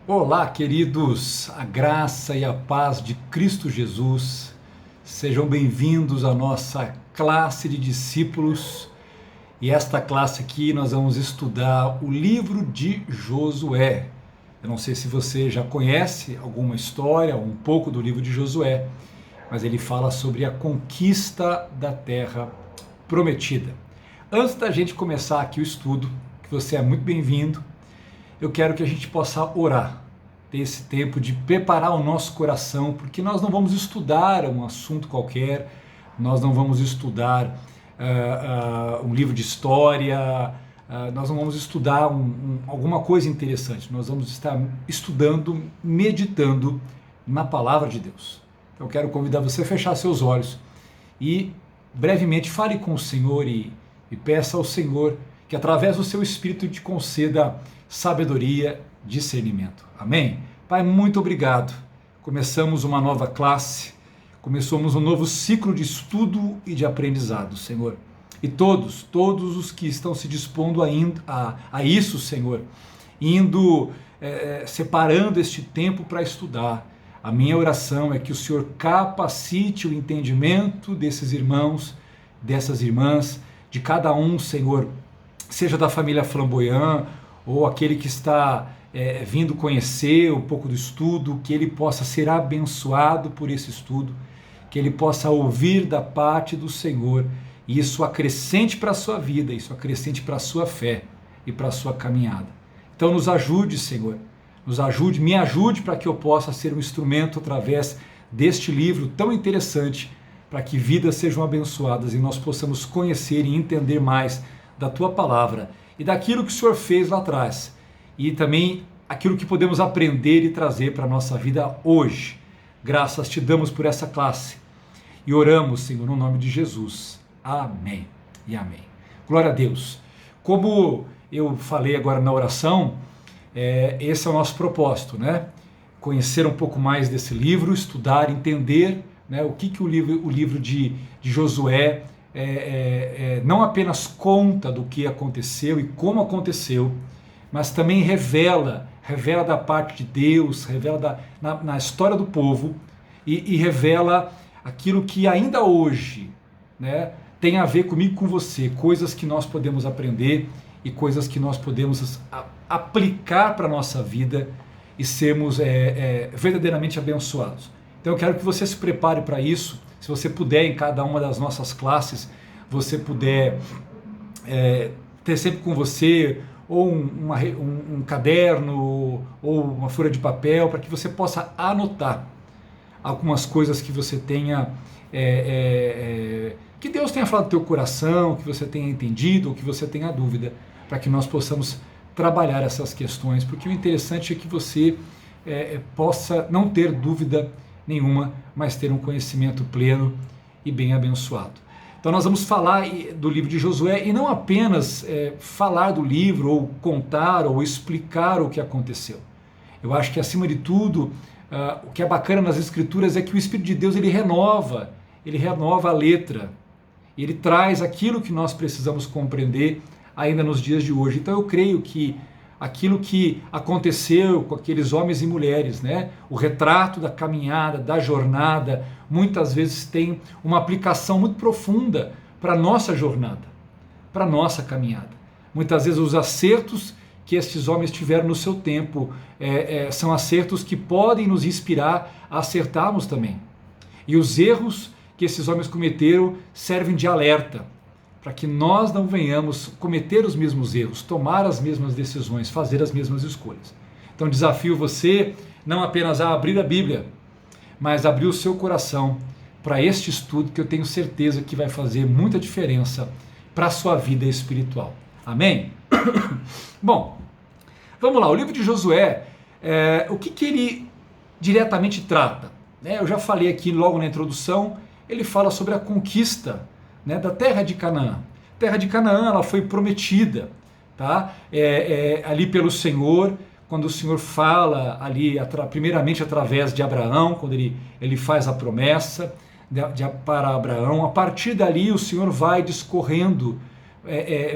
Olá, queridos, a graça e a paz de Cristo Jesus. Sejam bem-vindos à nossa classe de discípulos. E esta classe aqui nós vamos estudar o livro de Josué. Eu não sei se você já conhece alguma história, um pouco do livro de Josué, mas ele fala sobre a conquista da terra prometida. Antes da gente começar aqui o estudo, que você é muito bem-vindo, eu quero que a gente possa orar, ter esse tempo de preparar o nosso coração, porque nós não vamos estudar um assunto qualquer, nós não vamos estudar um livro de história, nós não vamos estudar alguma coisa interessante, nós vamos estar estudando, meditando na palavra de Deus. Então eu quero convidar você a fechar seus olhos e brevemente fale com o Senhor e peça ao Senhor que através do seu Espírito te conceda sabedoria, discernimento. Amém? Pai, muito obrigado. Começamos uma nova classe, começamos um novo ciclo de estudo e de aprendizado, Senhor. E todos os que estão se dispondo a isso, Senhor, separando este tempo para estudar, a minha oração é que o Senhor capacite o entendimento desses irmãos, dessas irmãs, de cada um, Senhor, seja da família Flamboyant, ou aquele que está vindo conhecer um pouco do estudo, que ele possa ser abençoado por esse estudo, que ele possa ouvir da parte do Senhor, e isso acrescente para a sua vida, isso acrescente para a sua fé e para a sua caminhada. Então nos ajude, Senhor, me ajude para que eu possa ser um instrumento através deste livro tão interessante, para que vidas sejam abençoadas e nós possamos conhecer e entender mais da Tua Palavra e daquilo que o Senhor fez lá atrás, e também aquilo que podemos aprender e trazer para a nossa vida hoje. Graças te damos por essa classe e oramos, Senhor, no nome de Jesus. Amém e amém. Glória a Deus. Como eu falei agora na oração, esse é o nosso propósito, né? Conhecer um pouco mais desse livro, estudar, entender, né, o que o livro de Josué não apenas conta do que aconteceu e como aconteceu, mas também revela da parte de Deus, revela na história do povo e revela aquilo que ainda hoje, né, tem a ver comigo e com você, coisas que nós podemos aprender e coisas que nós podemos aplicar para a nossa vida e sermos verdadeiramente abençoados. Então eu quero que você se prepare para isso. Se você puder, em cada uma das nossas classes, você puder ter sempre com você ou um caderno ou uma folha de papel, para que você possa anotar algumas coisas que você tenha, que Deus tenha falado no teu coração, que você tenha entendido ou que você tenha dúvida, para que nós possamos trabalhar essas questões, porque o interessante é que você possa não ter dúvida nenhuma, mas ter um conhecimento pleno e bem abençoado. Então nós vamos falar do livro de Josué e não apenas falar do livro ou contar ou explicar o que aconteceu. Eu acho que acima de tudo, o que é bacana nas Escrituras é que o Espírito de Deus ele renova a letra, ele traz aquilo que nós precisamos compreender ainda nos dias de hoje. Então eu creio que aquilo que aconteceu com aqueles homens e mulheres, né? O retrato da caminhada, da jornada, muitas vezes tem uma aplicação muito profunda para a nossa jornada, para a nossa caminhada. Muitas vezes os acertos que estes homens tiveram no seu tempo são acertos que podem nos inspirar a acertarmos também. E os erros que esses homens cometeram servem de alerta, para que nós não venhamos cometer os mesmos erros, tomar as mesmas decisões, fazer as mesmas escolhas. Então desafio você não apenas a abrir a Bíblia, mas abrir o seu coração para este estudo que eu tenho certeza que vai fazer muita diferença para a sua vida espiritual. Amém? Bom, vamos lá, o livro de Josué, o que ele diretamente trata? Eu já falei aqui logo na introdução, ele fala sobre a conquista, né, da terra de Canaã. A terra de Canaã ela foi prometida, tá? Ali pelo Senhor, quando o Senhor fala ali, primeiramente através de Abraão, quando ele faz a promessa para Abraão. A partir dali o Senhor vai discorrendo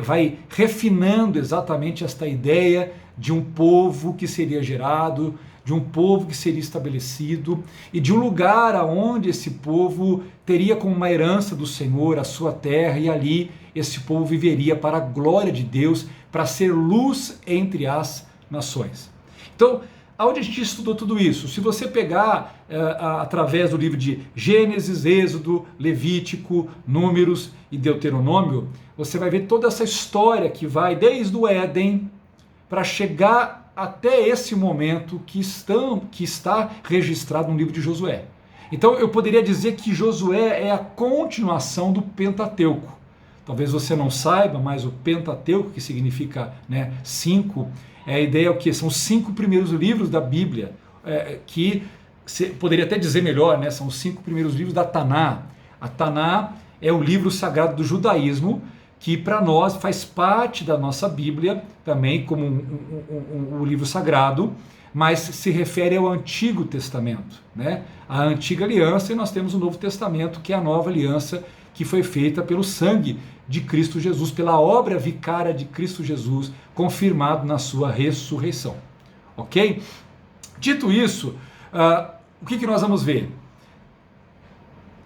vai refinando exatamente esta ideia de um povo que seria gerado, de um povo que seria estabelecido e de um lugar aonde esse povo teria como uma herança do Senhor a sua terra, e ali esse povo viveria para a glória de Deus, para ser luz entre as nações. Então, aonde a gente estudou tudo isso? Se você pegar através do livro de Gênesis, Êxodo, Levítico, Números e Deuteronômio, você vai ver toda essa história que vai desde o Éden para chegar até esse momento que está registrado no livro de Josué. Então eu poderia dizer que Josué é a continuação do Pentateuco. Talvez você não saiba, mas o Pentateuco, que significa, né, 5, a ideia é o que? São os 5 primeiros livros da Bíblia, que poderia até dizer melhor, né, são os 5 primeiros livros da Taná. A Taná é o livro sagrado do judaísmo, que para nós faz parte da nossa Bíblia também como um livro sagrado, mas se refere ao Antigo Testamento, né? A Antiga Aliança, e nós temos o Novo Testamento, que é a Nova Aliança, que foi feita pelo sangue de Cristo Jesus, pela obra vicária de Cristo Jesus, confirmado na sua ressurreição. Ok? Dito isso, o que nós vamos ver?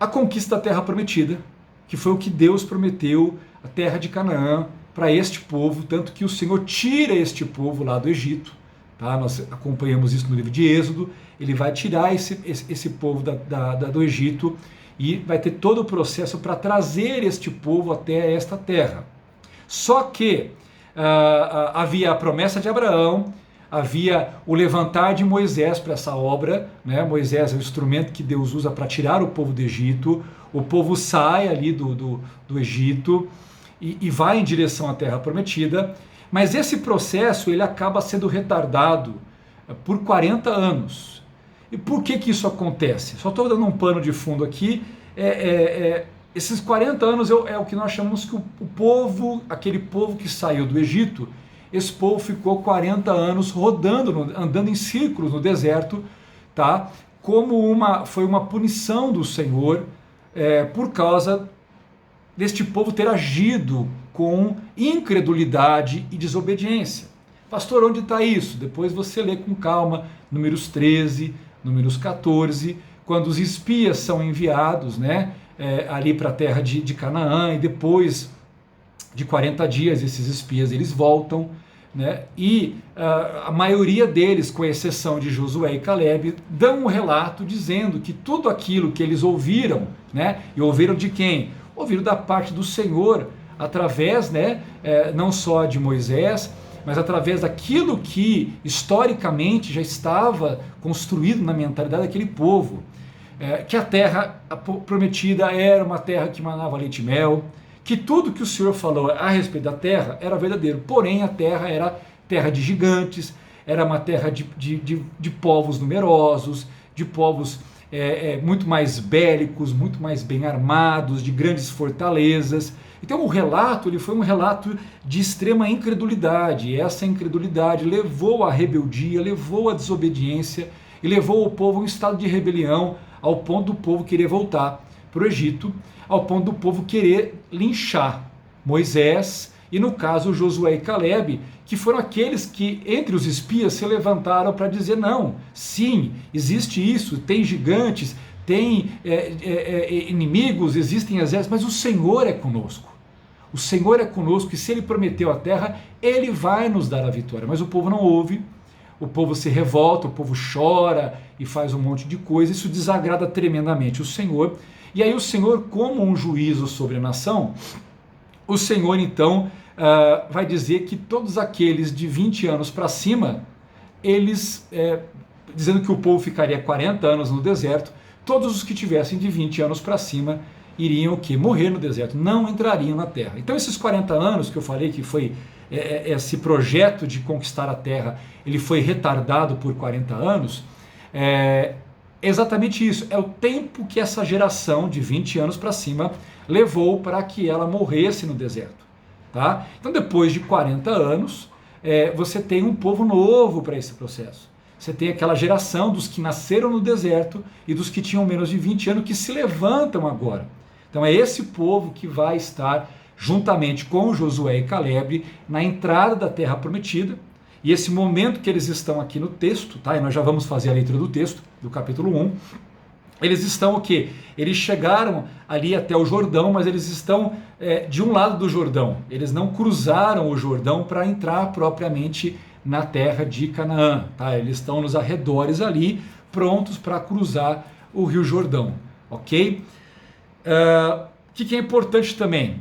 A conquista da Terra Prometida, que foi o que Deus prometeu, a terra de Canaã, para este povo, tanto que o Senhor tira este povo lá do Egito. Tá? Nós acompanhamos isso no livro de Êxodo. Ele vai tirar esse povo do Egito e vai ter todo o processo para trazer este povo até esta terra. Só que havia a promessa de Abraão, havia o levantar de Moisés para essa obra, né? Moisés é o instrumento que Deus usa para tirar o povo do Egito. O povo sai ali do Egito e vai em direção à Terra Prometida, mas esse processo ele acaba sendo retardado por 40 anos. E por que isso acontece? Só estou dando um pano de fundo aqui. Esses 40 anos é o que nós chamamos que o povo, aquele povo que saiu do Egito, esse povo ficou 40 anos rodando, andando em círculos no deserto, tá? Foi uma punição do Senhor por causa deste povo ter agido com incredulidade e desobediência. Pastor, onde está isso? Depois você lê com calma, Números 13, Números 14, quando os espias são enviados, né, ali para a terra de Canaã, e depois de 40 dias esses espias eles voltam, né, e a maioria deles, com exceção de Josué e Caleb, dão um relato dizendo que tudo aquilo que eles ouviram, né, e ouviram de quem? Ouviram da parte do Senhor, através, né, não só de Moisés, mas através daquilo que historicamente já estava construído na mentalidade daquele povo, que a terra prometida era uma terra que manava leite e mel, que tudo que o Senhor falou a respeito da terra era verdadeiro, porém a terra era terra de gigantes, era uma terra de povos numerosos, de povos muito mais bélicos, muito mais bem armados, de grandes fortalezas. Então o relato ele foi um relato de extrema incredulidade, e essa incredulidade levou à rebeldia, levou à desobediência e levou o povo a um estado de rebelião, ao ponto do povo querer voltar para o Egito, ao ponto do povo querer linchar Moisés e, no caso, Josué e Caleb, que foram aqueles que, entre os espias, se levantaram para dizer: não, sim, existe isso, tem gigantes, tem inimigos, existem exércitos, mas o Senhor é conosco. O Senhor é conosco, e se Ele prometeu a terra, Ele vai nos dar a vitória. Mas o povo não ouve, o povo se revolta, o povo chora e faz um monte de coisa. Isso desagrada tremendamente o Senhor. E aí o Senhor, como um juízo sobre a nação, o Senhor então vai dizer que todos aqueles de 20 anos para cima, eles, dizendo que o povo ficaria 40 anos no deserto, todos os que tivessem de 20 anos para cima iriam o quê? Morrer no deserto, não entrariam na terra. Então esses 40 anos que eu falei que foi esse projeto de conquistar a terra, ele foi retardado por 40 anos, exatamente isso, é o tempo que essa geração de 20 anos para cima levou para que ela morresse no deserto. Tá? Então depois de 40 anos, você tem um povo novo para esse processo. Você tem aquela geração dos que nasceram no deserto e dos que tinham menos de 20 anos que se levantam agora. Então é esse povo que vai estar juntamente com Josué e Caleb, na entrada da terra prometida. E esse momento que eles estão aqui no texto, tá? E nós já vamos fazer a leitura do texto, do capítulo 1. Eles estão o quê? Eles chegaram ali até o Jordão, mas eles estão de um lado do Jordão. Eles não cruzaram o Jordão para entrar propriamente na terra de Canaã, tá? Eles estão nos arredores ali, prontos para cruzar o Rio Jordão, ok? O que é importante também?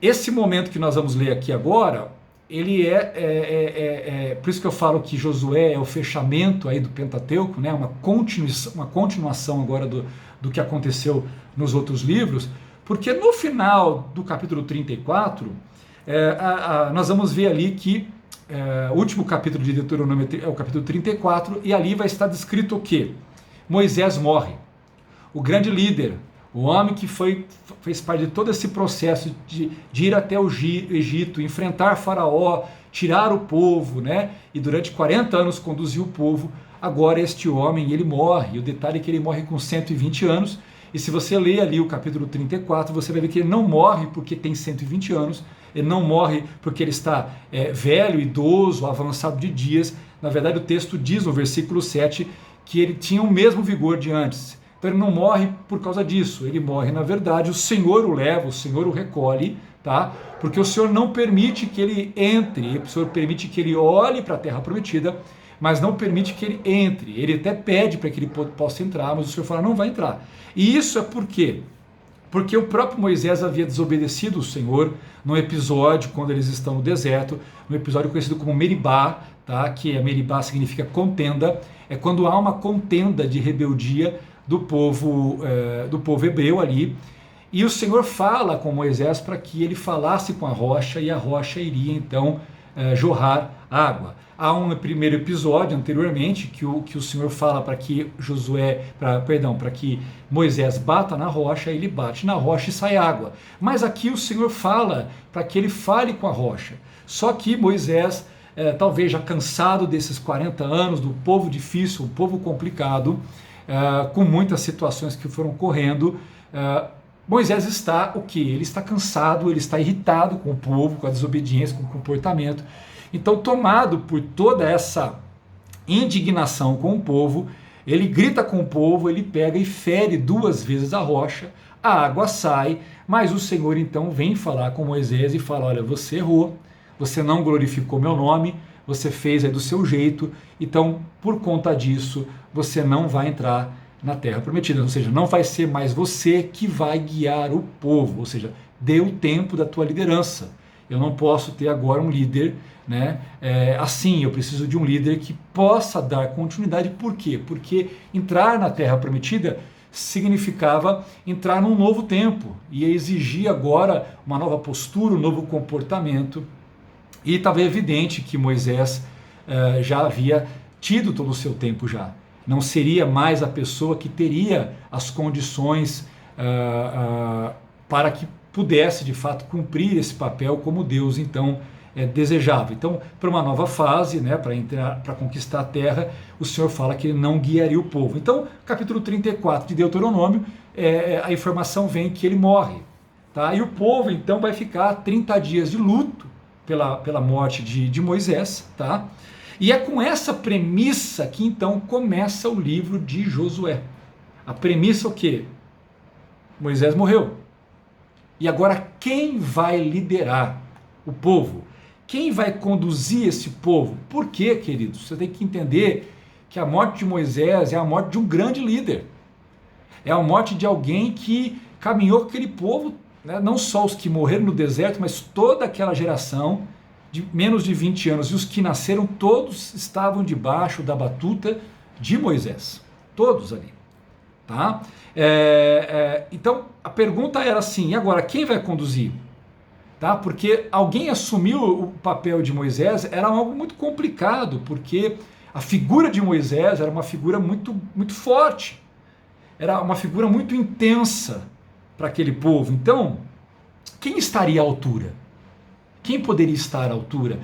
Esse momento que nós vamos ler aqui agora, ele por isso que eu falo que Josué é o fechamento aí do Pentateuco, né? Uma continuação agora do que aconteceu nos outros livros, porque no final do capítulo 34, nós vamos ver ali que o último capítulo de Deuteronômio é o capítulo 34, e ali vai estar descrito o quê? Moisés morre, o grande líder, o homem que fez parte de todo esse processo de ir até o Egito, enfrentar Faraó, tirar o povo, né? E durante 40 anos conduzir o povo. Agora este homem, ele morre. E o detalhe é que ele morre com 120 anos. E se você ler ali o capítulo 34, você vai ver que ele não morre porque tem 120 anos. Ele não morre porque ele está velho, idoso, avançado de dias. Na verdade, o texto diz no versículo 7 que ele tinha o mesmo vigor de antes. Então ele não morre por causa disso, ele morre, na verdade, o Senhor o leva, o Senhor o recolhe, tá? Porque o Senhor não permite que ele entre, o Senhor permite que ele olhe para a terra prometida, mas não permite que ele entre. Ele até pede para que ele possa entrar, mas o Senhor fala, não vai entrar. E isso é por quê? Porque o próprio Moisés havia desobedecido o Senhor num episódio, quando eles estão no deserto, um episódio conhecido como Meribá, tá? Que Meribá significa contenda, é quando há uma contenda de rebeldia do povo hebreu ali, e o Senhor fala com Moisés para que ele falasse com a rocha, e a rocha iria então jorrar água. Há um primeiro episódio anteriormente que o Senhor fala para que para que Moisés bata na rocha, ele bate na rocha e sai água. Mas aqui o Senhor fala para que ele fale com a rocha. Só que Moisés, talvez já cansado desses 40 anos, do povo difícil, o povo complicado, com muitas situações que foram correndo, Moisés está o quê? Ele está cansado, ele está irritado com o povo, com a desobediência, com o comportamento. Então, tomado por toda essa indignação com o povo, ele grita com o povo, ele pega e fere 2 vezes a rocha, a água sai, mas o Senhor então vem falar com Moisés e fala, olha, você errou, você não glorificou meu nome, você fez aí do seu jeito, então por conta disso você não vai entrar na terra prometida, ou seja, não vai ser mais você que vai guiar o povo, ou seja, dê o tempo da tua liderança. Eu não posso ter agora um líder, né? Assim, eu preciso de um líder que possa dar continuidade. Por quê? Porque entrar na terra prometida significava entrar num novo tempo, ia exigir agora uma nova postura, um novo comportamento. E estava evidente que Moisés já havia tido todo o seu tempo já. Não seria mais a pessoa que teria as condições para que pudesse de fato cumprir esse papel como Deus então desejava. Então, para uma nova fase, né, para conquistar a terra, o Senhor fala que ele não guiaria o povo. Então, capítulo 34 de Deuteronômio, a informação vem que ele morre. Tá? E o povo então vai ficar 30 dias de luto pela morte de Moisés, tá? E é com essa premissa que então começa o livro de Josué. A premissa é o quê? Moisés morreu. E agora quem vai liderar o povo? Quem vai conduzir esse povo? Por quê, queridos? Você tem que entender que a morte de Moisés é a morte de um grande líder. É a morte de alguém que caminhou com aquele povo, né? Não só os que morreram no deserto, mas toda aquela geração de menos de 20 anos, e os que nasceram, todos estavam debaixo da batuta de Moisés. Todos ali. Tá? Então, a pergunta era assim, e agora, quem vai conduzir? Tá? Porque alguém assumiu o papel de Moisés, era algo muito complicado, porque a figura de Moisés era uma figura muito, muito forte, era uma figura muito intensa para aquele povo. Então, quem estaria à altura? Quem poderia estar à altura?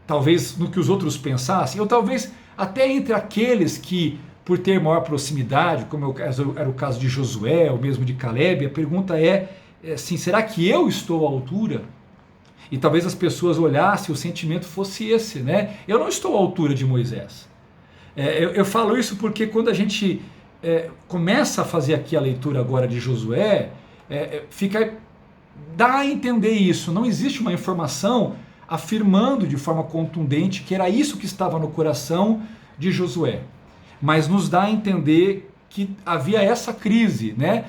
Talvez no que os outros pensassem, ou talvez até entre aqueles que, por ter maior proximidade, como era o caso de Josué, ou mesmo de Caleb, a pergunta é, assim, será que eu estou à altura? E talvez as pessoas olhassem, o sentimento fosse esse, né? Eu não estou à altura de Moisés. Eu falo isso porque quando a gente começa a fazer aqui a leitura agora de Josué, dá a entender isso. Não existe uma informação afirmando de forma contundente que era isso que estava no coração de Josué. Mas nos dá a entender que havia essa crise, né?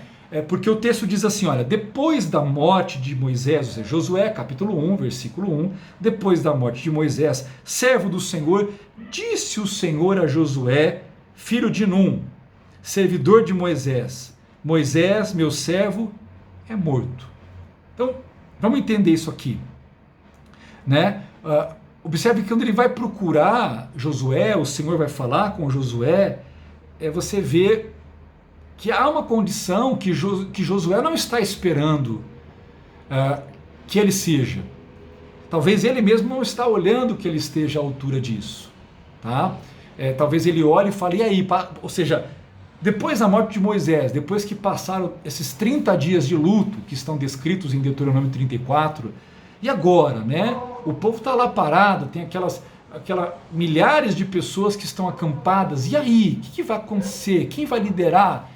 Porque o texto diz assim, olha, depois da morte de Moisés, ou seja, Josué capítulo 1, versículo 1, depois da morte de Moisés, servo do Senhor, disse o Senhor a Josué, filho de Num, servidor de Moisés, Moisés, meu servo, é morto. Então, vamos entender isso aqui, né? Observe que quando ele vai procurar Josué, o Senhor vai falar com Josué, você vê que há uma condição que Josué não está esperando que ele seja. Talvez ele mesmo não está olhando que ele esteja à altura disso. Tá? Talvez ele olhe e fale, e aí? Ou seja, depois da morte de Moisés, depois que passaram esses 30 dias de luto que estão descritos em Deuteronômio 34, e agora, né? O povo está lá parado, tem aquelas milhares de pessoas que estão acampadas, e aí? O que vai acontecer? Quem vai liderar?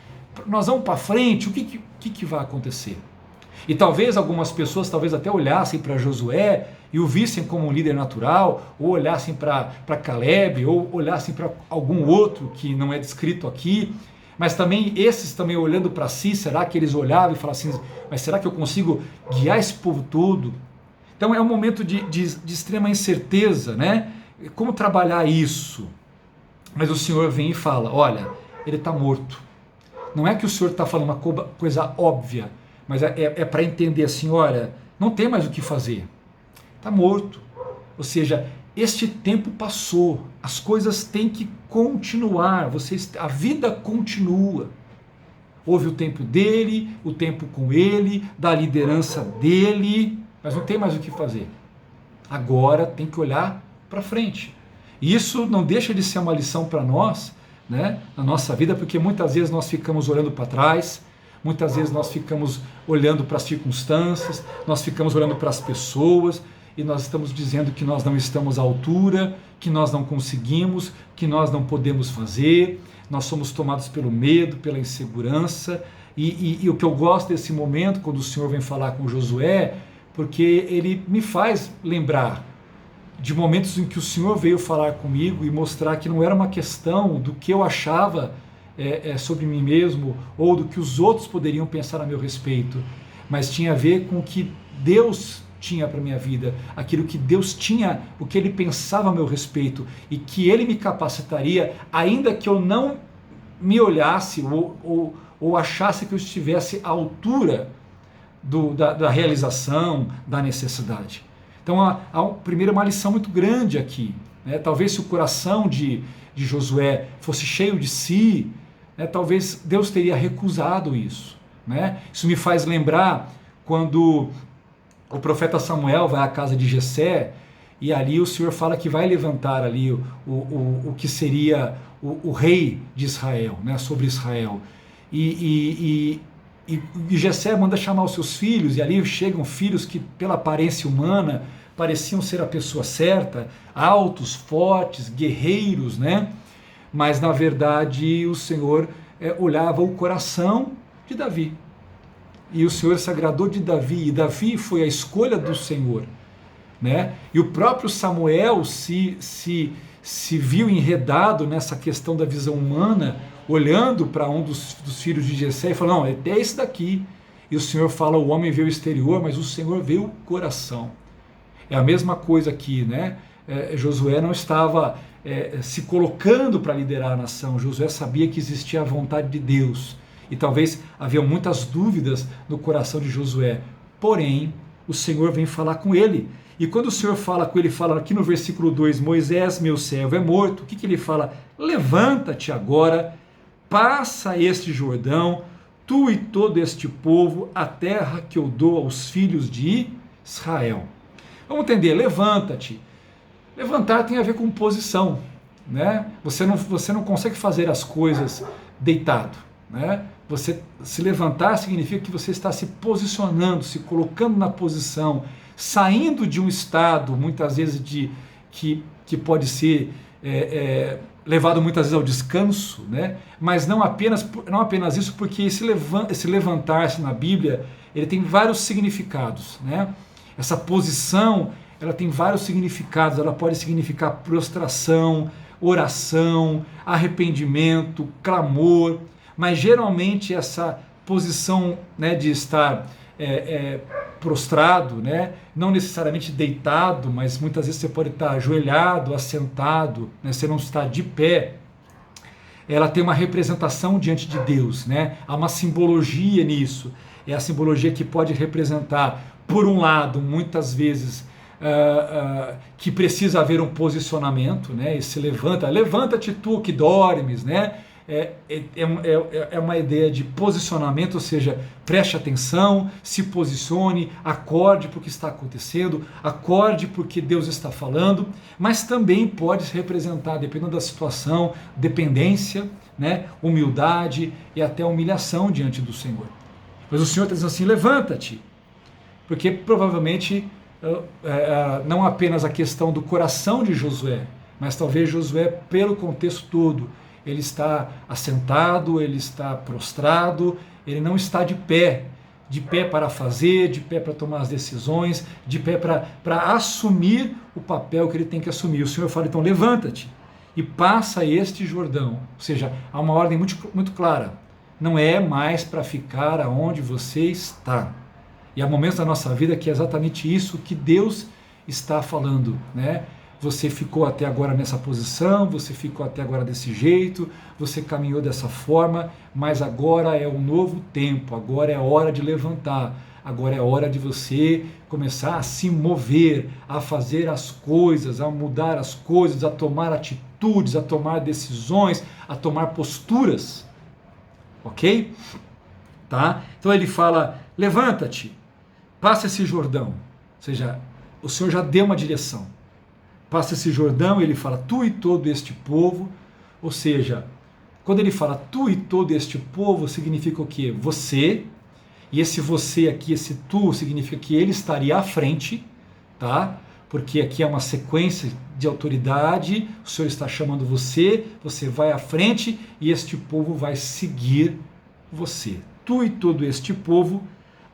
Nós vamos para frente? O que vai acontecer? E talvez algumas pessoas até olhassem para Josué e o vissem como um líder natural, ou olhassem para Caleb, ou olhassem para algum outro que não é descrito aqui, mas também esses também olhando para si, será que eles olhavam e falavam assim, mas será que eu consigo guiar esse povo todo? Então é um momento de extrema incerteza, né? Como trabalhar isso? Mas o Senhor vem e fala, olha, ele está morto. Não é que o Senhor está falando uma coisa óbvia, mas é para entender assim, olha, não tem mais o que fazer. Está morto. Ou seja, este tempo passou, as coisas têm que continuar, a vida continua. Houve o tempo dele, o tempo com ele, da liderança dele, mas não tem mais o que fazer. Agora tem que olhar para frente. E isso não deixa de ser uma lição para nós, né, na nossa vida, porque muitas vezes nós ficamos olhando para trás, muitas vezes nós ficamos olhando para as circunstâncias, nós ficamos olhando para as pessoas, e nós estamos dizendo que nós não estamos à altura, que nós não conseguimos, que nós não podemos fazer, nós somos tomados pelo medo, pela insegurança, e o que eu gosto desse momento, quando o Senhor vem falar com Josué, porque ele me faz lembrar de momentos em que o Senhor veio falar comigo e mostrar que não era uma questão do que eu achava sobre mim mesmo, ou do que os outros poderiam pensar a meu respeito, mas tinha a ver com o que Deus tinha para a minha vida, aquilo que Deus tinha, o que Ele pensava a meu respeito, e que Ele me capacitaria, ainda que eu não me olhasse ou achasse que eu estivesse à altura da realização, da necessidade. Então, primeiro, uma lição muito grande aqui, né? Talvez se o coração de Josué fosse cheio de si, né, talvez Deus teria recusado isso, né? Isso me faz lembrar quando o profeta Samuel vai à casa de Jessé, e ali o Senhor fala que vai levantar ali o que seria o rei de Israel, né, sobre Israel. E Jessé manda chamar os seus filhos, e ali chegam filhos que, pela aparência humana, pareciam ser a pessoa certa, altos, fortes, guerreiros, né? Mas na verdade o Senhor olhava o coração de Davi. E o Senhor se agradou de Davi, e Davi foi a escolha do Senhor, né? E o próprio Samuel se viu enredado nessa questão da visão humana, olhando para um dos filhos de Jessé e falou, não, é esse daqui. E o Senhor fala, o homem vê o exterior, mas o Senhor vê o coração. É a mesma coisa aqui, né? Josué não estava se colocando para liderar a nação, Josué sabia que existia a vontade de Deus, e talvez havia muitas dúvidas no coração de Josué, porém o Senhor vem falar com ele, e quando o Senhor fala com ele, fala aqui no versículo 2, Moisés, meu servo, é morto. O que ele fala? Levanta-te agora, passa este Jordão, tu e todo este povo, a terra que eu dou aos filhos de Israel. Vamos entender, levanta-te. Levantar tem a ver com posição, né? Você não consegue fazer as coisas deitado, né? Você se levantar significa que você está se posicionando, se colocando na posição, saindo de um estado, muitas vezes, que pode ser levado muitas vezes ao descanso, né? Mas não apenas isso, porque esse levantar-se na Bíblia, ele tem vários significados, né? Essa posição, ela tem vários significados, ela pode significar prostração, oração, arrependimento, clamor, mas geralmente essa posição, né, de estar prostrado, né, não necessariamente deitado, mas muitas vezes você pode estar ajoelhado, assentado, né, você não está de pé, ela tem uma representação diante de Deus, né? Há uma simbologia nisso, é a simbologia que pode representar, por um lado, muitas vezes, que precisa haver um posicionamento, né? E se levanta-te tu que dormes, né? É uma ideia de posicionamento, ou seja, preste atenção, se posicione, acorde para o que está acontecendo, acorde porque Deus está falando, mas também pode representar, dependendo da situação, dependência, né? Humildade e até humilhação diante do Senhor. Mas o Senhor está dizendo assim, levanta-te, porque provavelmente não apenas a questão do coração de Josué, mas talvez Josué, pelo contexto todo, ele está assentado, ele está prostrado, ele não está de pé para fazer, de pé para tomar as decisões, de pé para assumir o papel que ele tem que assumir. O Senhor fala, então levanta-te e passa este Jordão. Ou seja, há uma ordem muito, muito clara, não é mais para ficar aonde você está. E há momentos da nossa vida que é exatamente isso que Deus está falando, né? Você ficou até agora nessa posição, você ficou até agora desse jeito, você caminhou dessa forma, mas agora é um novo tempo, agora é hora de levantar, agora é hora de você começar a se mover, a fazer as coisas, a mudar as coisas, a tomar atitudes, a tomar decisões, a tomar posturas, ok? Tá? Então ele fala, levanta-te, passa esse Jordão, ou seja, o Senhor já deu uma direção. Passa esse Jordão, ele fala, tu e todo este povo, ou seja, quando ele fala tu e todo este povo, significa o quê? Você, e esse você aqui, esse tu, significa que ele estaria à frente, tá? Porque aqui é uma sequência de autoridade, o Senhor está chamando você, você vai à frente e este povo vai seguir você. Tu e todo este povo,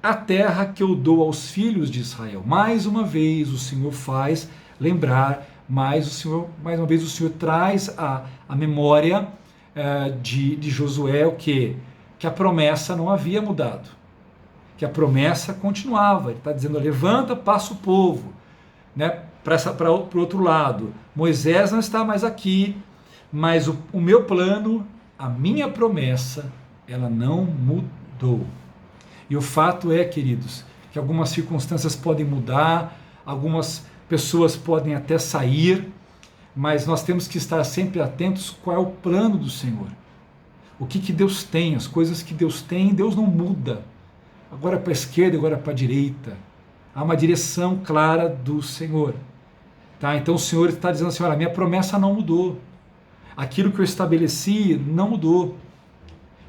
a terra que eu dou aos filhos de Israel. Mais uma vez o Senhor faz lembrar, mais uma vez o Senhor traz a memória de Josué o quê? Que a promessa não havia mudado, que a promessa continuava. Ele está dizendo, levanta, passa o povo, né? Para o outro lado, Moisés não está mais aqui, mas o meu plano, a minha promessa, ela não mudou. E o fato é, queridos, que algumas circunstâncias podem mudar, algumas pessoas podem até sair, mas nós temos que estar sempre atentos qual é o plano do Senhor. O que Deus tem, as coisas que Deus tem, Deus não muda. Agora é para a esquerda, agora é para a direita. Há uma direção clara do Senhor. Tá? Então o Senhor está dizendo assim, olha, minha promessa não mudou. Aquilo que eu estabeleci não mudou.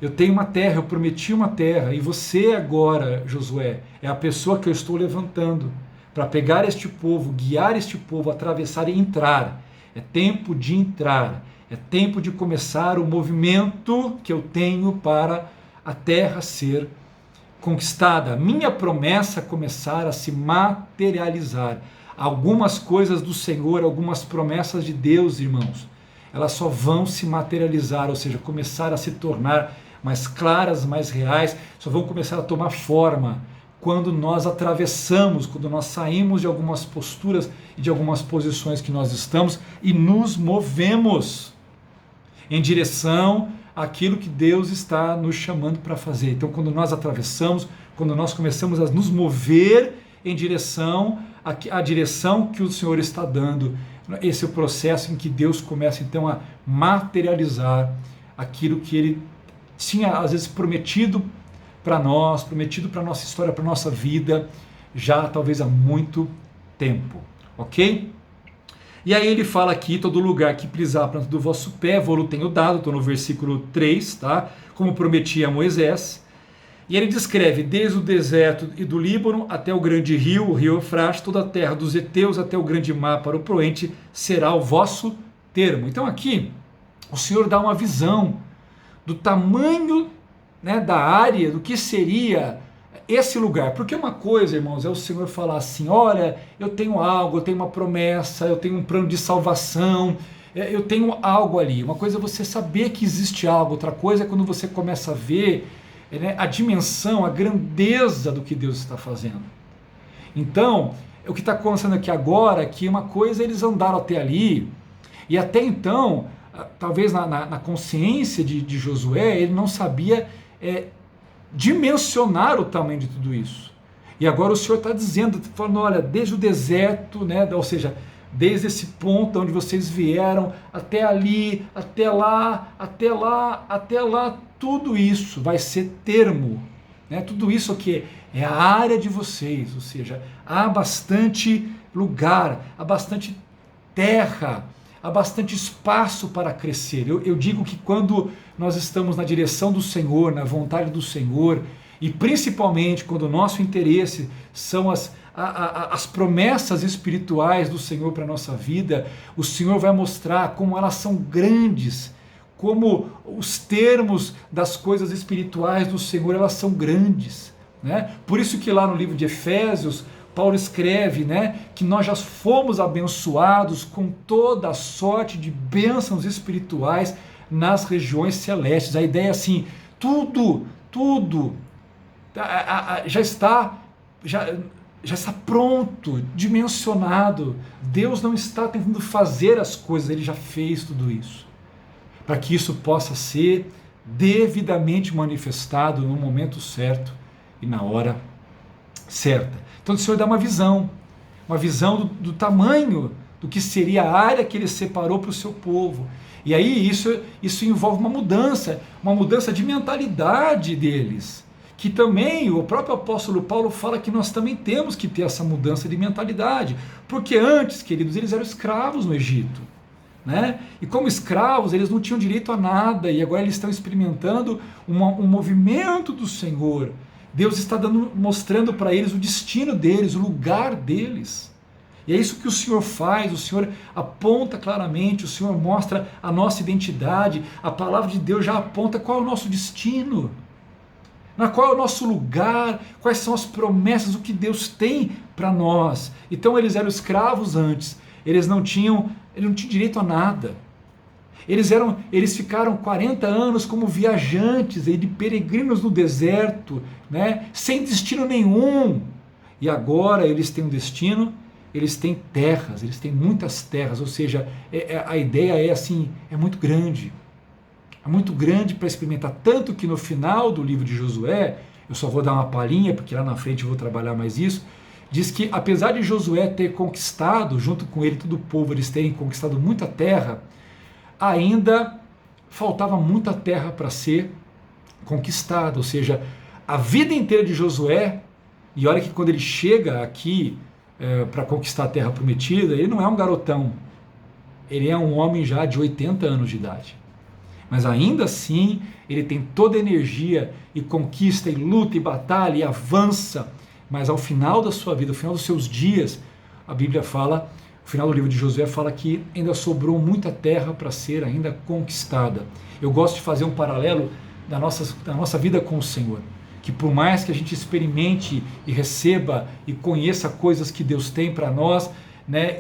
Eu tenho uma terra, eu prometi uma terra, e você agora, Josué, é a pessoa que eu estou levantando para pegar este povo, guiar este povo, atravessar e entrar. É tempo de entrar, é tempo de começar o movimento que eu tenho para a terra ser conquistada, a minha promessa começar a se materializar. Algumas coisas do Senhor, algumas promessas de Deus, irmãos, elas só vão se materializar, ou seja, começar a se tornar mais claras, mais reais, só vão começar a tomar forma quando nós atravessamos, quando nós saímos de algumas posturas e de algumas posições que nós estamos e nos movemos em direção àquilo que Deus está nos chamando para fazer. Então, quando nós atravessamos, quando nós começamos a nos mover em direção à direção que o Senhor está dando, esse é o processo em que Deus começa então a materializar aquilo que Ele tinha às vezes prometido para nós, prometido para a nossa história, para a nossa vida, já talvez há muito tempo, ok? E aí ele fala aqui, todo lugar que pisar a planta do vosso pé, vou-lo tenho dado, estou no versículo 3, tá? Como prometi a Moisés. E ele descreve desde o deserto e do Líbano até o grande rio, o rio Eufrates, toda a terra dos heteus até o grande mar para o poente será o vosso termo. Então aqui o Senhor dá uma visão do tamanho, né, da área, do que seria esse lugar. Porque uma coisa, irmãos, é o Senhor falar assim: olha, eu tenho algo, eu tenho uma promessa, eu tenho um plano de salvação, eu tenho algo ali. Uma coisa é você saber que existe algo, outra coisa é quando você começa a ver, né, a dimensão, a grandeza do que Deus está fazendo. Então, o que está acontecendo aqui agora é que uma coisa eles andaram até ali, e até então, talvez na consciência de Josué, ele não sabia dimensionar o tamanho de tudo isso. E agora o Senhor está dizendo, falando: olha, desde o deserto, né, ou seja, desde esse ponto onde vocês vieram, até ali, até lá, até lá, até lá, tudo isso vai ser termo, né? Tudo isso aqui é a área de vocês, ou seja, há bastante lugar, há bastante terra, há bastante espaço para crescer. Eu digo que quando nós estamos na direção do Senhor, na vontade do Senhor, e principalmente quando o nosso interesse são as promessas espirituais do Senhor para a nossa vida, o Senhor vai mostrar como elas são grandes, como os termos das coisas espirituais do Senhor, elas são grandes, né? Por isso que lá no livro de Efésios, Paulo escreve, né, que nós já fomos abençoados com toda a sorte de bênçãos espirituais nas regiões celestes. A ideia é assim: tudo já está pronto, dimensionado. Deus não está tentando fazer as coisas, Ele já fez tudo isso, para que isso possa ser devidamente manifestado no momento certo e na hora certa. Então o Senhor dá uma visão do tamanho do que seria a área que Ele separou para o seu povo. E aí isso envolve uma mudança de mentalidade deles, que também o próprio apóstolo Paulo fala que nós também temos que ter essa mudança de mentalidade, porque antes, queridos, eles eram escravos no Egito, né? E como escravos eles não tinham direito a nada, e agora eles estão experimentando um movimento do Senhor. Deus está mostrando para eles o destino deles, o lugar deles. E é isso que o Senhor faz, o Senhor aponta claramente, o Senhor mostra a nossa identidade, a palavra de Deus já aponta qual é o nosso destino, qual é o nosso lugar, quais são as promessas, o que Deus tem para nós. Então eles eram escravos antes, eles não tinham direito a nada. Eles ficaram 40 anos como viajantes e de peregrinos no deserto, né, sem destino nenhum. E agora eles têm um destino, eles têm terras, eles têm muitas terras, ou seja, a ideia é assim, é muito grande para experimentar, tanto que no final do livro de Josué, eu só vou dar uma palhinha, porque lá na frente eu vou trabalhar mais isso, diz que apesar de Josué ter conquistado, junto com ele todo o povo, eles terem conquistado muita terra, ainda faltava muita terra para ser conquistada, ou seja, a vida inteira de Josué, e olha que quando ele chega aqui para conquistar a terra prometida, ele não é um garotão, ele é um homem já de 80 anos de idade, mas ainda assim ele tem toda a energia e conquista e luta e batalha e avança, mas ao final da sua vida, ao final dos seus dias, a Bíblia fala, o final do livro de Josué fala que ainda sobrou muita terra para ser ainda conquistada. Eu gosto de fazer um paralelo da nossa vida com o Senhor, que por mais que a gente experimente e receba e conheça coisas que Deus tem para nós, né,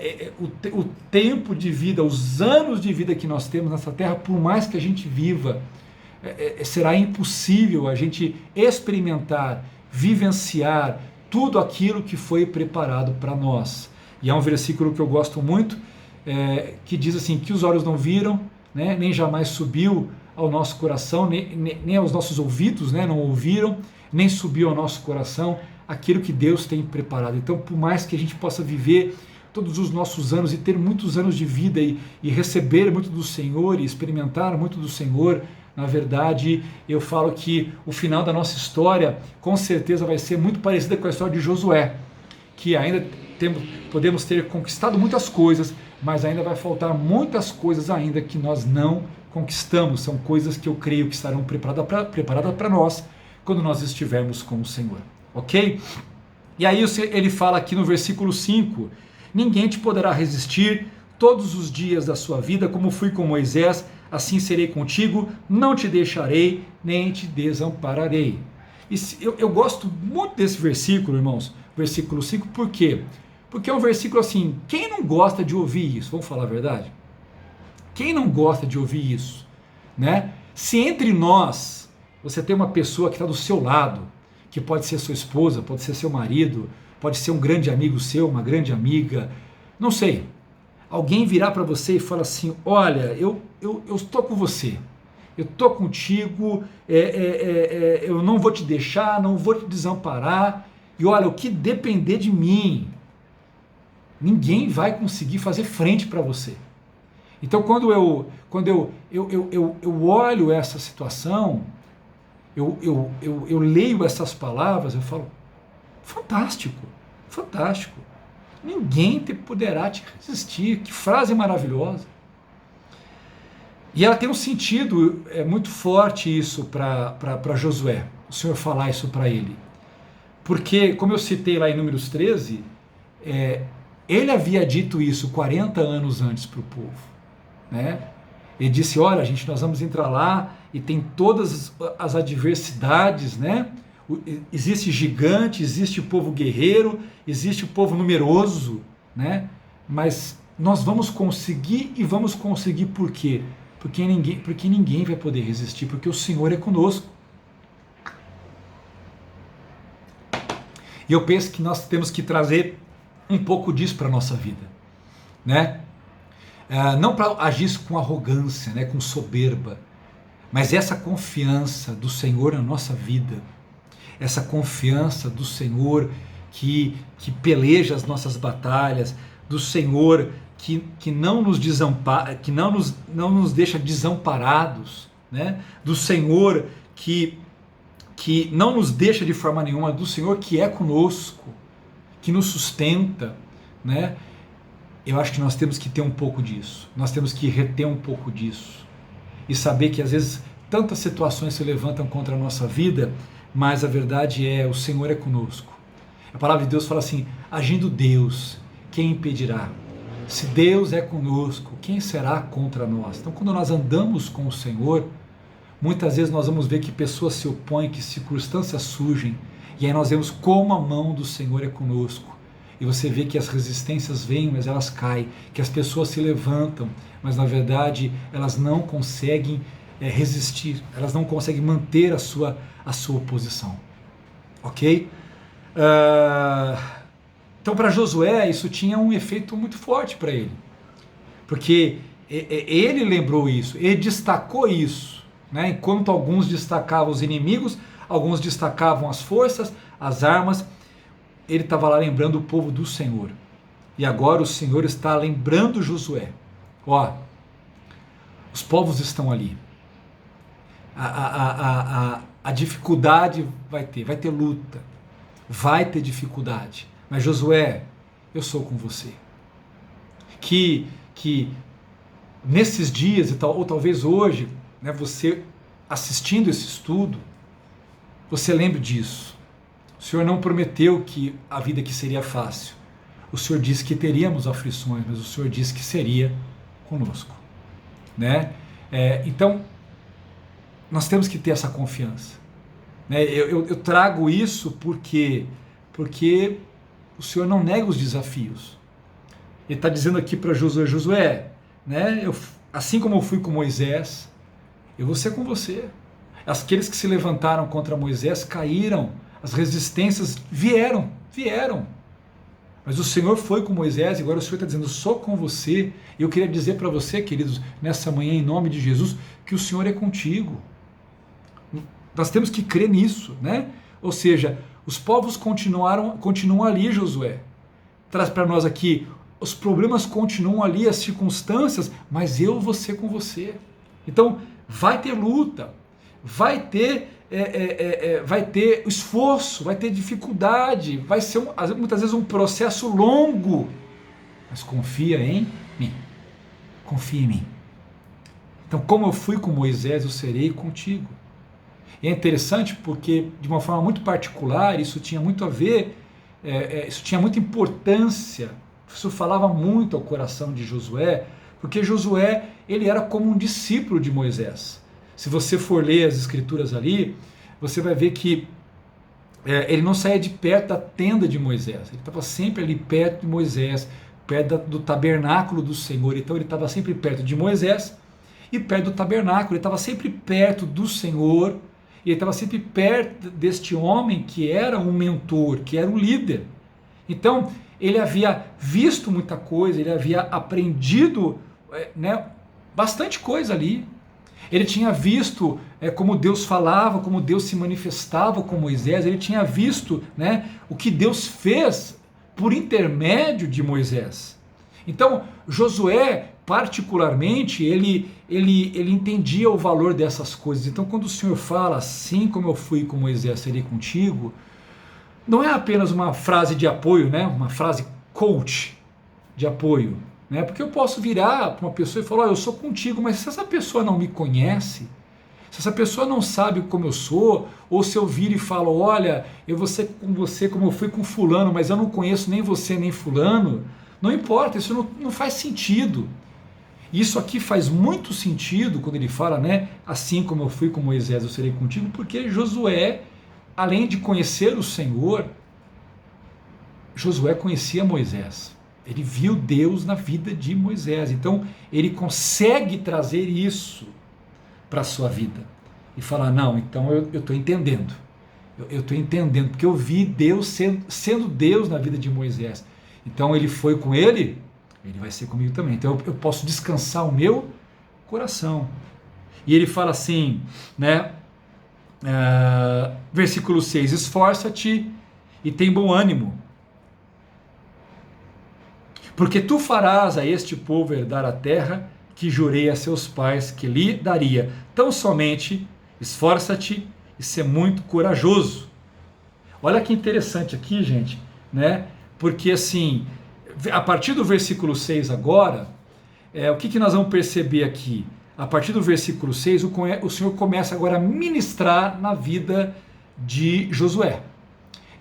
o tempo de vida, os anos de vida que nós temos nessa terra, por mais que a gente viva, será impossível a gente experimentar, vivenciar tudo aquilo que foi preparado para nós. E há um versículo que eu gosto muito, que diz assim, que os olhos não viram, né, nem jamais subiu ao nosso coração, nem aos nossos ouvidos, né, não ouviram, nem subiu ao nosso coração aquilo que Deus tem preparado. Então, por mais que a gente possa viver todos os nossos anos e ter muitos anos de vida e receber muito do Senhor e experimentar muito do Senhor, na verdade, eu falo que o final da nossa história com certeza vai ser muito parecida com a história de Josué, que ainda podemos ter conquistado muitas coisas, mas ainda vai faltar muitas coisas ainda que nós não conquistamos. São coisas que eu creio que estarão preparadas para nós quando nós estivermos com o Senhor. Ok? E aí ele fala aqui no versículo 5, ninguém te poderá resistir todos os dias da sua vida, como fui com Moisés, assim serei contigo, não te deixarei, nem te desampararei. E eu gosto muito desse versículo, irmãos, versículo 5, por quê? Porque é um versículo assim, quem não gosta de ouvir isso? Vamos falar a verdade? Quem não gosta de ouvir isso? Né? Se entre nós, você tem uma pessoa que está do seu lado, que pode ser sua esposa, pode ser seu marido, pode ser um grande amigo seu, uma grande amiga, não sei. Alguém virar para você e falar assim, olha, eu estou com você, eu estou contigo, eu não vou te deixar, não vou te desamparar, e olha, o que depender de mim, ninguém vai conseguir fazer frente para você. Então quando eu olho essa situação, eu leio essas palavras, eu falo, fantástico, fantástico. Ninguém poderá te resistir. Que frase maravilhosa. E ela tem um sentido muito forte isso para Josué, o Senhor falar isso para ele. Porque, como eu citei lá em Números 13, ele havia dito isso 40 anos antes para o povo. Né? Ele disse, olha gente, nós vamos entrar lá e tem todas as adversidades, né? Existe gigante, existe povo guerreiro, existe o povo numeroso, né? Mas nós vamos conseguir e vamos conseguir por quê? Porque ninguém vai poder resistir, porque o Senhor é conosco. E eu penso que nós temos que trazer um pouco disso para a nossa vida, né? Não para agir com arrogância, né? Com soberba, mas essa confiança do Senhor na nossa vida, essa confiança do Senhor que peleja as nossas batalhas, do Senhor que não nos desampara, que não nos deixa desamparados, né? Do Senhor que não nos deixa de forma nenhuma, do Senhor que é conosco, que nos sustenta, né? Eu acho que nós temos que ter um pouco disso, nós temos que reter um pouco disso e saber que às vezes tantas situações se levantam contra a nossa vida, mas a verdade é, o Senhor é conosco. A palavra de Deus fala assim, agindo Deus, quem impedirá? Se Deus é conosco, quem será contra nós? Então quando nós andamos com o Senhor, muitas vezes nós vamos ver que pessoas se opõem, que circunstâncias surgem, e aí nós vemos como a mão do Senhor é conosco. E você vê que as resistências vêm, mas elas caem, que as pessoas se levantam, mas na verdade elas não conseguem resistir, elas não conseguem manter a sua posição. Ok? Então para Josué isso tinha um efeito muito forte para ele, porque ele lembrou isso, ele destacou isso, né? Enquanto alguns destacavam os inimigos, alguns destacavam as forças, as armas, ele estava lá lembrando o povo do Senhor. E agora o Senhor está lembrando Josué. Ó, os povos estão ali. A dificuldade vai ter luta, vai ter dificuldade. Mas Josué, eu sou com você. Que nesses dias, ou talvez hoje, né, você assistindo esse estudo, você lembre disso. O Senhor não prometeu que a vida aqui seria fácil. O Senhor disse que teríamos aflições, mas o Senhor disse que seria conosco, né? Então, nós temos que ter essa confiança, né? Eu trago isso porque o Senhor não nega os desafios. Ele está dizendo aqui para Josué, né? Assim como eu fui com Moisés, eu vou ser com você. Aqueles que se levantaram contra Moisés caíram. As resistências vieram. Mas o Senhor foi com Moisés e agora o Senhor está dizendo, sou com você. E eu queria dizer para você, queridos, nessa manhã, em nome de Jesus, que o Senhor é contigo. Nós temos que crer nisso, né? Ou seja, os povos continuam ali, Josué. Traz para nós aqui, os problemas continuam ali, as circunstâncias, mas eu vou ser com você. Então, vai ter luta, vai ter esforço, vai ter dificuldade, vai ser muitas vezes um processo longo, mas confia em mim. confia em mim. Então, como eu fui com Moisés, eu serei contigo. E é interessante porque, de uma forma muito particular, isso tinha muito a ver, isso tinha muita importância, isso falava muito ao coração de Josué, porque Josué, ele era como um discípulo de Moisés. Se você for ler as escrituras ali, você vai ver que ele não saía de perto da tenda de Moisés, ele estava sempre ali perto de Moisés, perto do tabernáculo do Senhor. Então ele estava sempre perto de Moisés e perto do tabernáculo, ele estava sempre perto do Senhor, e ele estava sempre perto deste homem que era um mentor, que era um líder. Então ele havia visto muita coisa, ele havia aprendido bastante coisa ali. Ele tinha visto como Deus falava, como Deus se manifestava com Moisés, ele tinha visto o que Deus fez por intermédio de Moisés. Então, Josué, particularmente, ele entendia o valor dessas coisas. Então, quando o Senhor fala, assim como eu fui com Moisés, serei contigo, não é apenas uma frase de apoio, uma frase coach de apoio. Porque eu posso virar para uma pessoa e falar, eu sou contigo, mas se essa pessoa não me conhece, se essa pessoa não sabe como eu sou, ou se eu viro e falo, olha, eu vou ser com você como eu fui com fulano, mas eu não conheço nem você nem fulano, não importa, isso não faz sentido. Isso aqui faz muito sentido quando ele fala, assim como eu fui com Moisés, eu serei contigo, porque Josué, além de conhecer o Senhor, Josué conhecia Moisés. Ele viu Deus na vida de Moisés. Então, ele consegue trazer isso para a sua vida. E falar, não, então eu estou entendendo. Eu estou entendendo, porque eu vi Deus sendo Deus na vida de Moisés. Então, ele foi com ele vai ser comigo também. Então, eu posso descansar o meu coração. E ele fala assim, versículo 6, esforça-te e tem bom ânimo, porque tu farás a este povo herdar a terra que jurei a seus pais que lhe daria. Tão somente esforça-te e ser muito corajoso. Olha que interessante aqui, gente, porque assim, a partir do versículo 6 agora, o que nós vamos perceber aqui? A partir do versículo 6, o Senhor começa agora a ministrar na vida de Josué.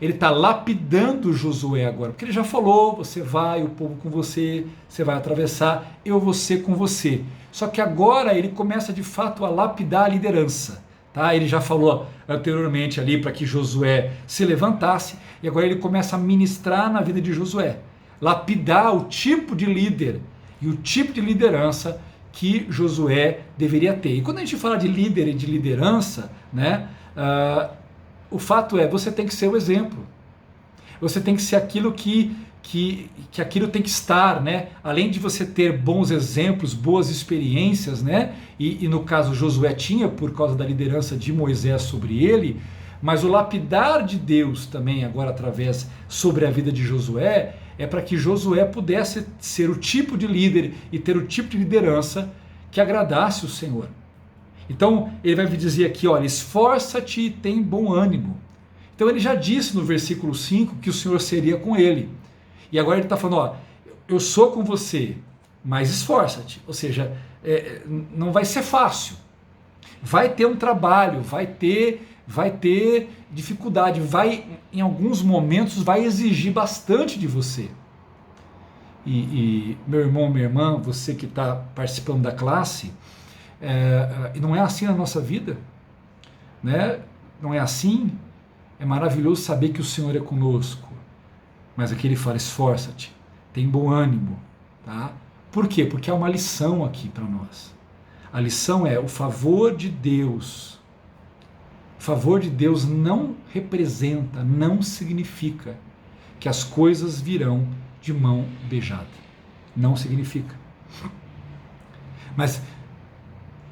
Ele está lapidando Josué agora, porque ele já falou, você vai, o povo com você, você vai atravessar, eu vou ser com você. Só que agora ele começa de fato a lapidar a liderança. Tá? Ele já falou anteriormente ali para que Josué se levantasse, e agora ele começa a ministrar na vida de Josué, lapidar o tipo de líder e o tipo de liderança que Josué deveria ter. E quando a gente fala de líder e de liderança, o fato é, você tem que ser o exemplo. Você tem que ser aquilo que aquilo tem que estar, Além de você ter bons exemplos, boas experiências, E no caso Josué tinha por causa da liderança de Moisés sobre ele, mas o lapidar de Deus também agora através sobre a vida de Josué é para que Josué pudesse ser o tipo de líder e ter o tipo de liderança que agradasse o Senhor. Então ele vai dizer aqui, olha, esforça-te e tem bom ânimo. Então ele já disse no versículo 5 que o Senhor seria com ele. E agora ele está falando, eu sou com você, mas esforça-te. Ou seja, não vai ser fácil. Vai ter um trabalho, vai ter dificuldade, em alguns momentos vai exigir bastante de você. E meu irmão, minha irmã, você que está participando da classe, não é assim na nossa vida, Não é assim. É maravilhoso saber que o Senhor é conosco, mas aqui ele fala, esforça-te, tem bom ânimo, tá? Por quê? Porque há uma lição aqui para nós. A lição é o favor de Deus. O favor de Deus não representa, não significa que as coisas virão de mão beijada. Não significa. Mas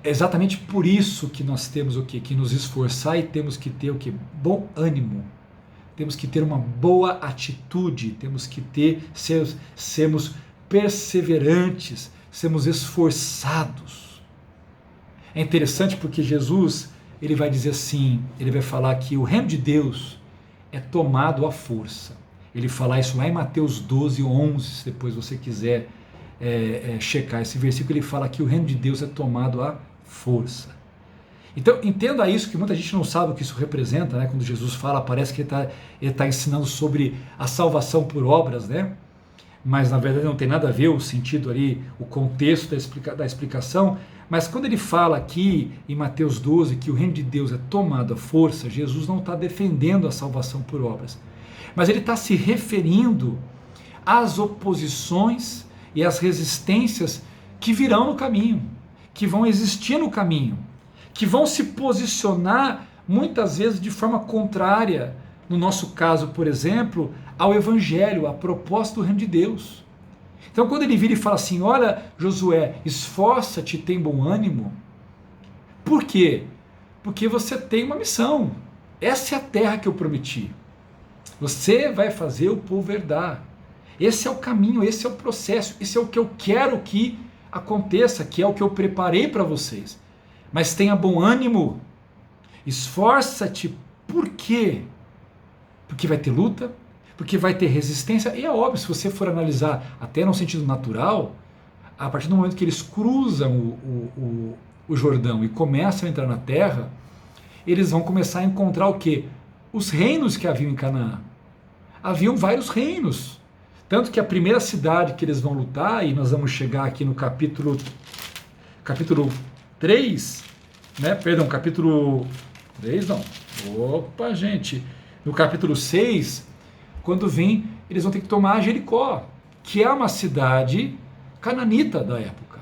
é exatamente por isso que nós temos o quê? Que nos esforçar e temos que ter o quê? Bom ânimo. Temos que ter uma boa atitude, temos que sermos perseverantes, sermos esforçados. É interessante porque Jesus, ele vai dizer assim, ele vai falar que o reino de Deus é tomado à força. Ele fala isso lá em Mateus 12, 11, se depois você quiser checar esse versículo, ele fala que o reino de Deus é tomado à força. Então entenda isso, que muita gente não sabe o que isso representa, né? Quando Jesus fala, parece que ele tá ensinando sobre a salvação por obras, né? Mas na verdade não tem nada a ver o sentido ali, o contexto da explicação. Mas quando ele fala aqui em Mateus 12 que o reino de Deus é tomado à força, Jesus não está defendendo a salvação por obras, mas ele está se referindo às oposições e às resistências que virão no caminho, que vão existir no caminho, que vão se posicionar muitas vezes de forma contrária, no nosso caso, por exemplo, ao Evangelho, à proposta do reino de Deus. Então quando ele vira e fala assim, olha Josué, esforça-te, tem bom ânimo. Por quê? Porque você tem uma missão. Essa é a terra que eu prometi. Você vai fazer o povo herdar. Esse é o caminho, esse é o processo, esse é o que eu quero que aconteça, que é o que eu preparei para vocês. Mas tenha bom ânimo, esforça-te. Por quê? Porque vai ter luta, porque vai ter resistência, e é óbvio, se você for analisar até no sentido natural, a partir do momento que eles cruzam o Jordão e começam a entrar na terra, eles vão começar a encontrar o quê? Os reinos que haviam em Canaã. Haviam vários reinos. Tanto que a primeira cidade que eles vão lutar, e nós vamos chegar aqui no capítulo 3, né? Perdão, capítulo 3 não. Opa, gente. No capítulo 6, quando vem, eles vão ter que tomar Jericó, que é uma cidade cananita da época.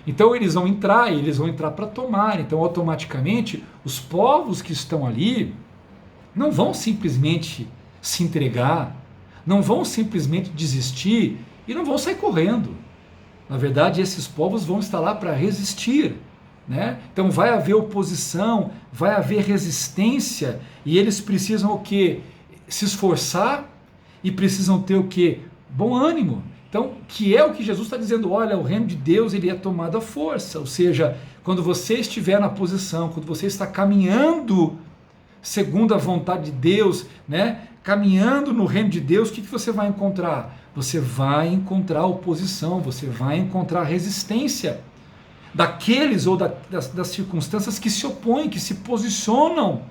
Então eles vão entrar para tomar. Então automaticamente os povos que estão ali não vão simplesmente se entregar, não vão simplesmente desistir e não vão sair correndo. Na verdade, esses povos vão estar lá para resistir, né? Então vai haver oposição, vai haver resistência, e eles precisam o quê? Se esforçar, e precisam ter o quê? Bom ânimo. Então, que é o que Jesus está dizendo, olha, o reino de Deus ele é tomado à força, ou seja, quando você estiver na posição, quando você está caminhando segundo a vontade de Deus, né? Caminhando no reino de Deus, o que você vai encontrar? Você vai encontrar oposição, você vai encontrar resistência daqueles ou das circunstâncias que se opõem, que se posicionam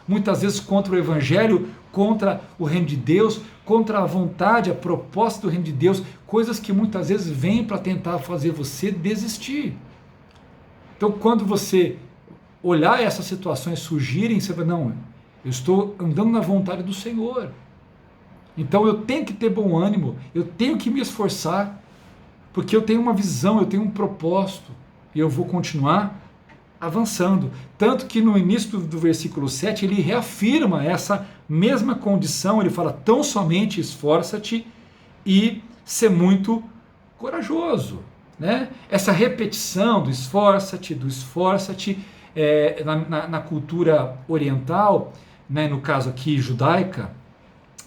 muitas vezes contra o Evangelho, contra o reino de Deus, contra a vontade, a proposta do reino de Deus, coisas que muitas vezes vêm para tentar fazer você desistir. Então quando você olhar essas situações surgirem, você vai, não, eu estou andando na vontade do Senhor, então eu tenho que ter bom ânimo, eu tenho que me esforçar, porque eu tenho uma visão, eu tenho um propósito, e eu vou continuar avançando. Tanto que no início do versículo 7 ele reafirma essa mesma condição, ele fala, tão somente esforça-te e ser muito corajoso, né? Essa repetição do esforça-te, na cultura oriental, né, no caso aqui judaica,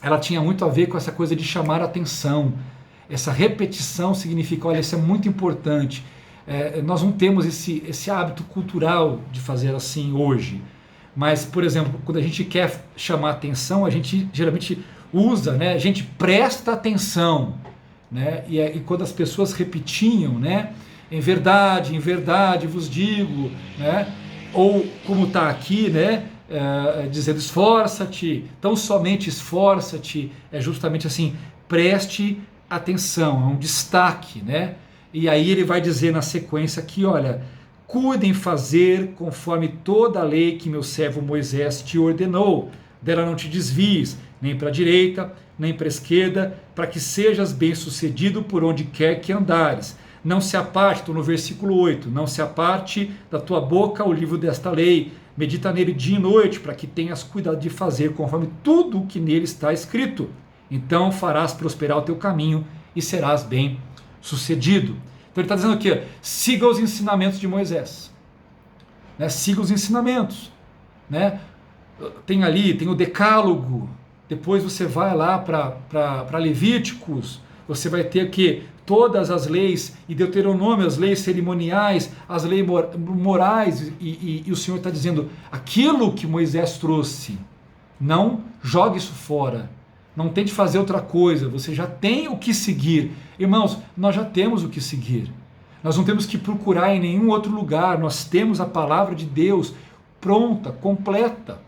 ela tinha muito a ver com essa coisa de chamar a atenção. Essa repetição significa, olha, isso é muito importante. Nós não temos esse hábito cultural de fazer assim hoje. Mas, por exemplo, quando a gente quer chamar atenção, a gente geralmente usa, né? A gente presta atenção, né? E quando as pessoas repetiam, né? Em verdade vos digo, né? Ou como está aqui, né? Dizendo esforça-te, tão somente esforça-te, é justamente assim, preste atenção, é um destaque, né? E aí ele vai dizer na sequência aqui, olha, cuidem fazer conforme toda a lei que meu servo Moisés te ordenou, dela não te desvies, nem para a direita, nem para a esquerda, para que sejas bem-sucedido por onde quer que andares. Não se aparte, estou no versículo 8, não se aparte da tua boca o livro desta lei, medita nele dia e noite, para que tenhas cuidado de fazer conforme tudo o que nele está escrito. Então farás prosperar o teu caminho e serás bem-sucedido. Então ele está dizendo aqui, siga os ensinamentos de Moisés, né? Siga os ensinamentos, né? Tem o decálogo, depois você vai lá para Levíticos, você vai ter que todas as leis, e Deuteronômio, as leis cerimoniais, as leis morais, e o Senhor está dizendo, aquilo que Moisés trouxe, não jogue isso fora, Não tente fazer outra coisa, você já tem o que seguir. Irmãos, nós já temos o que seguir. Nós não temos que procurar em nenhum outro lugar, nós temos a palavra de Deus pronta, completa.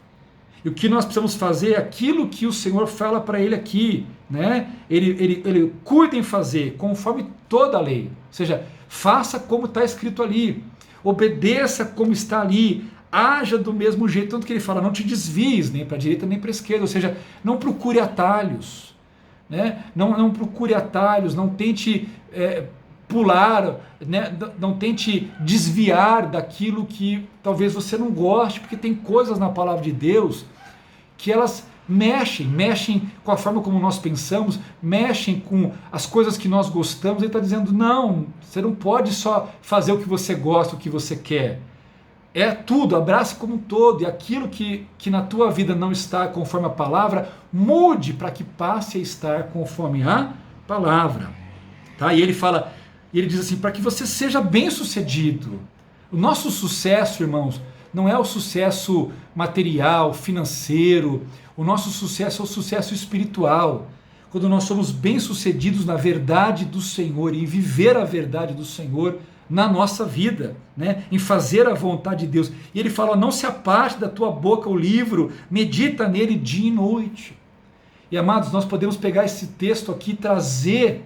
E o que nós precisamos fazer é aquilo que o Senhor fala para ele aqui, né? Ele cuida em fazer conforme toda a lei. Ou seja, faça como está escrito ali, obedeça como está ali, haja do mesmo jeito. Tanto que ele fala, não te desvies nem para a direita nem para a esquerda. Ou seja, não procure atalhos, né? Não procure atalhos, não tente pular, né? Não tente desviar daquilo que talvez você não goste, porque tem coisas na palavra de Deus que elas mexem com a forma como nós pensamos, mexem com as coisas que nós gostamos. Ele está dizendo, não, você não pode só fazer o que você gosta, o que você quer. É tudo, abraça como um todo, e aquilo que na tua vida não está conforme a palavra, mude para que passe a estar conforme a palavra. Tá? E ele fala, ele diz assim, para que você seja bem sucedido. O nosso sucesso, irmãos, não é o sucesso material, financeiro. O nosso sucesso é o sucesso espiritual. Quando nós somos bem-sucedidos na verdade do Senhor e em viver a verdade do Senhor na nossa vida, né? Em fazer a vontade de Deus. E ele fala, não se aparte da tua boca o livro, medita nele dia e noite. E amados, nós podemos pegar esse texto aqui e trazer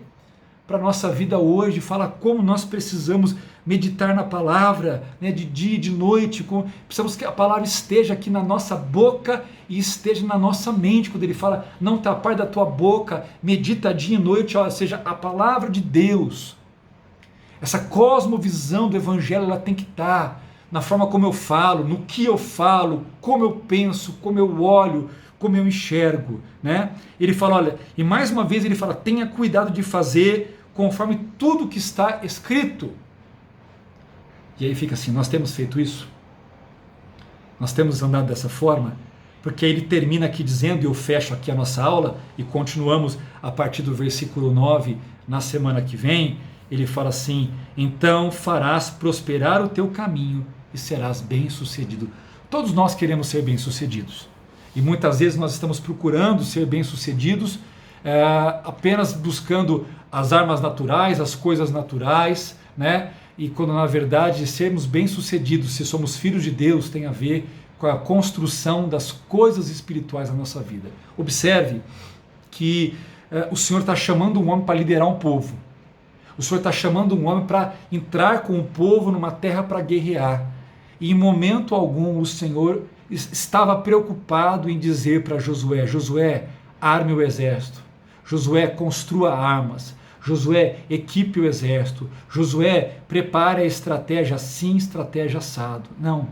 para a nossa vida hoje, fala como nós precisamos meditar na palavra, né, de dia e de noite, precisamos que a palavra esteja aqui na nossa boca e esteja na nossa mente. Quando ele fala, não te aparte da tua boca, medita dia e noite, ou seja, a palavra de Deus, essa cosmovisão do evangelho, ela tem que estar na forma como eu falo, no que eu falo, como eu penso, como eu olho, como eu enxergo, né? Ele fala, olha, e mais uma vez ele fala, tenha cuidado de fazer conforme tudo que está escrito. E aí fica assim, nós temos feito isso? Nós temos andado dessa forma? Porque ele termina aqui dizendo, e eu fecho aqui a nossa aula, e continuamos a partir do versículo 9, na semana que vem, ele fala assim, então farás prosperar o teu caminho e serás bem-sucedido. Todos nós queremos ser bem-sucedidos. E muitas vezes nós estamos procurando ser bem-sucedidos, apenas buscando as armas naturais, as coisas naturais, né? E quando na verdade sermos bem-sucedidos, se somos filhos de Deus, tem a ver com a construção das coisas espirituais na nossa vida. Observe que o Senhor está chamando um homem para liderar um povo. O Senhor está chamando um homem para entrar com o povo numa terra para guerrear. E em momento algum o Senhor estava preocupado em dizer para Josué, Josué, arme o exército. Josué, construa armas. Josué, equipe o exército. Josué, prepare a estratégia assim, estratégia assado. Não.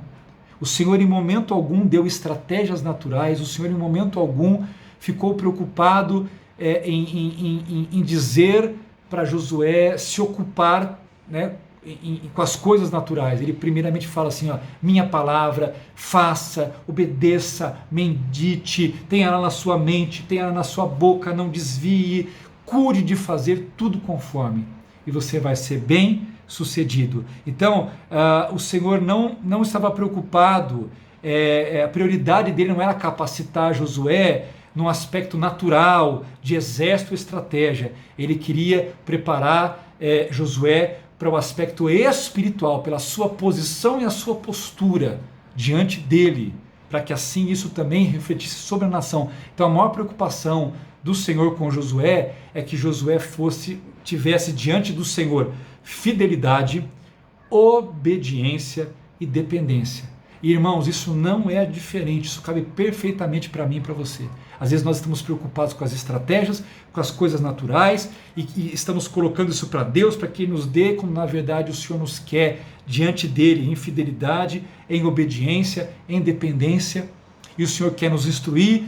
O Senhor em momento algum deu estratégias naturais. O Senhor em momento algum ficou preocupado em dizer para Josué se ocupar, né, com as coisas naturais. Ele primeiramente fala assim, ó, minha palavra, faça, obedeça, medite, tenha ela na sua mente, tenha ela na sua boca, não desvie, cuide de fazer tudo conforme, e você vai ser bem sucedido. Então, o Senhor não estava preocupado, a prioridade dele não era capacitar Josué num aspecto natural, de exército e estratégia. Ele queria preparar Josué para o aspecto espiritual, pela sua posição e a sua postura diante dele, para que assim isso também refletisse sobre a nação. Então a maior preocupação do Senhor com Josué é que Josué tivesse diante do Senhor fidelidade, obediência e dependência. E, irmãos, isso não é diferente, isso cabe perfeitamente para mim e para você. Às vezes nós estamos preocupados com as estratégias, com as coisas naturais, e estamos colocando isso para Deus, para que Ele nos dê, como na verdade o Senhor nos quer, diante dEle, em fidelidade, em obediência, em dependência. E o Senhor quer nos instruir,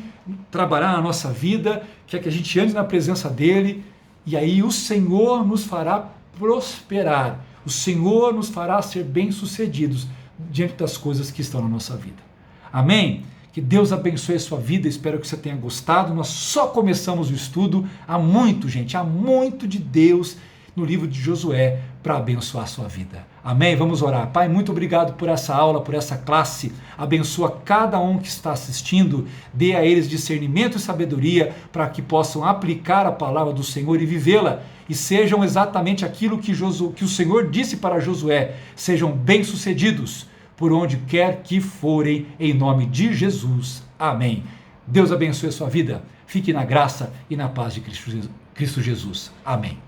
trabalhar na nossa vida, quer que a gente ande na presença dEle, e aí o Senhor nos fará prosperar, o Senhor nos fará ser bem-sucedidos diante das coisas que estão na nossa vida. Amém? Que Deus abençoe a sua vida, espero que você tenha gostado. Nós só começamos o estudo, há muito, gente, há muito de Deus no livro de Josué para abençoar a sua vida. Amém? Vamos orar. Pai, muito obrigado por essa aula, por essa classe. Abençoa cada um que está assistindo. Dê a eles discernimento e sabedoria para que possam aplicar a palavra do Senhor e vivê-la. E sejam exatamente aquilo que o Senhor disse para Josué. Sejam bem-sucedidos por onde quer que forem, em nome de Jesus. Amém. Deus abençoe a sua vida. Fique na graça e na paz de Cristo Jesus. Amém.